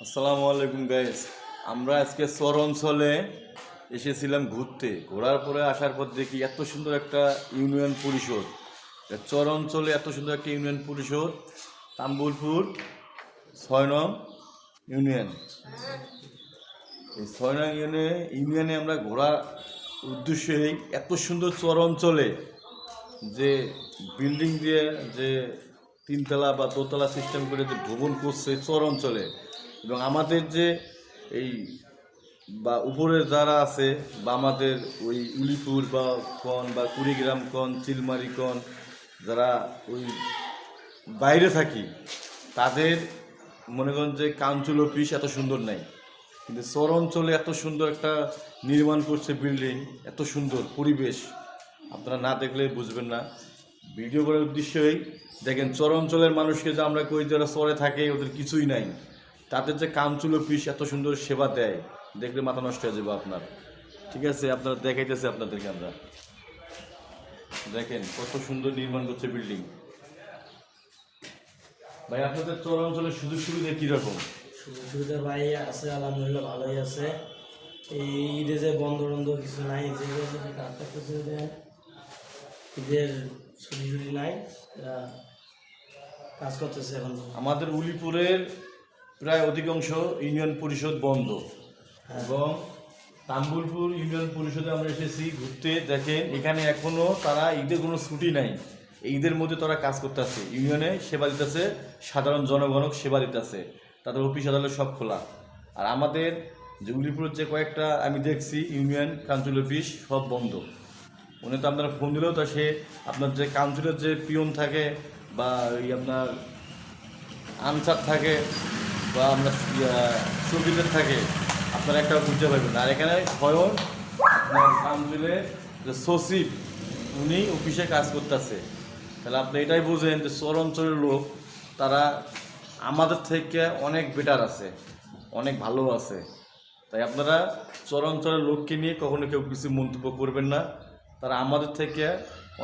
আসসালামু আলাইকুম গাইস। আমরা আজকে চর অঞ্চলে এসেছিলাম ঘুরতে। ঘোরার পরে আসার পর দেখি এত সুন্দর একটা ইউনিয়ন পরিষদ। চর অঞ্চলে এত সুন্দর একটা ইউনিয়ন পরিষদ, তাম্বুলপুর ৬ নং ইউনিয়ন। এই ৬ নং ইউনিয়নে আমরা ঘোরার উদ্দেশ্যেই এত সুন্দর চর অঞ্চলে যে বিল্ডিং দিয়ে যে তিনতলা বা দোতলা সিস্টেম করে যে ভবন করছে চর অঞ্চলে, এবং আমাদের যে এই বা উপরে যারা আছে বা আমাদের ওই উলিপুর বা কন বা কুড়িগ্রাম কন চিলমারি কন যারা ওই বাইরে থাকি, তাদের মনে করেন যে কাউন্সিল অফিস এত সুন্দর নাই, কিন্তু চর অঞ্চলে এত সুন্দর একটা নির্মাণ করছে বিল্ডিং, এত সুন্দর পরিবেশ আপনারা না দেখলে বুঝবেন না। ভিডিও করার উদ্দেশ্যই দেখেন চর অঞ্চলের মানুষকে যে আমরা কই যারা চরে থাকে ওদের কিছুই নাই, তাদের যে কাউন্সিল অফিস এত সুন্দর সেবা দেয়, দেখলে মাথা নষ্ট হয়ে যাবে আপনার। ঠিক আছে, আপনারা দেখাইতেছে আপনাদেরকে আমরা, দেখেন কত সুন্দর নির্মাণ করছে বিল্ডিং। ভাই আপনাদের চর অঞ্চলের সুযোগ সুবিধা কীরকম? সুযোগ সুবিধা ভাই আছে, আলহামদুলিল্লাহ ভালোই আছে। এই ঈদে যে বন্ধ টন্ধ কিছু নাই, যে কাজটা করছে ঈদের ছুটি ছুটি নাই, কাজ করতেছে এখন। আমাদের উলিপুরের প্রায় অধিকাংশ ইউনিয়ন পরিষদ বন্ধ, এবং তাম্বুলপুর ইউনিয়ন পরিষদে আমরা এসেছি ঘুরতে। দেখেন এখানে এখনো তারা ঈদের কোনো ছুটি নাই, এই ঈদের মধ্যে তারা কাজ করতে আছে, ইউনিয়নে সেবা দিতেছে, সাধারণ জনগণক সেবা দিতেছে, তাদের অফিস আদালত সব খোলা। আর আমাদের যে উলিপুরের যে কয়েকটা আমি দেখছি ইউনিয়ন কাউন্সিল অফিস সব বন্ধ। উনি তো আপনারা ফোন দিলেও তো সে আপনার যে কাউন্সিলের যে পিয়ন থাকে বা ওই আপনার আনসার থাকে বা আপনার সুবিধের থাকে, আপনারা একটা বুঝতে পারবেন। আর এখানে স্বয়ং আপনার কাউন্সিলের যে সচিব উনি অফিসে কাজ করতেছে। তাহলে আপনি এটাই বুঝেন যে চর অঞ্চলের লোক তারা আমাদের থেকে অনেক বেটার আছে, অনেক ভালো আছে। তাই আপনারা চর অঞ্চলের লোককে নিয়ে কখনো কেউ কিছু মন্তব্য করবেন না। তারা আমাদের থেকে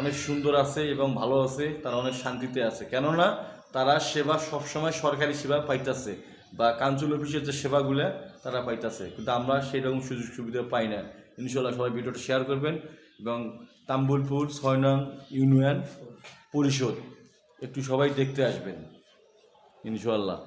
অনেক সুন্দর আছে এবং ভালো আছে, তারা অনেক শান্তিতে আছে, কেননা তারা সেবা সবসময় সরকারি সেবা পাইতেছে বা কাউন্সিল অফিসের যে সেবাগুলো তারা পাইতেছে, কিন্তু আমরা সেই রকম সুযোগ সুবিধা পাই না। ইনশাল্লাহ সবাই ভিডিওটা শেয়ার করবেন এবং তাম্বুলপুর ৬ নং ইউনিয়ন পরিষদ একটু সবাই দেখতে আসবেন ইনশাল্লাহ।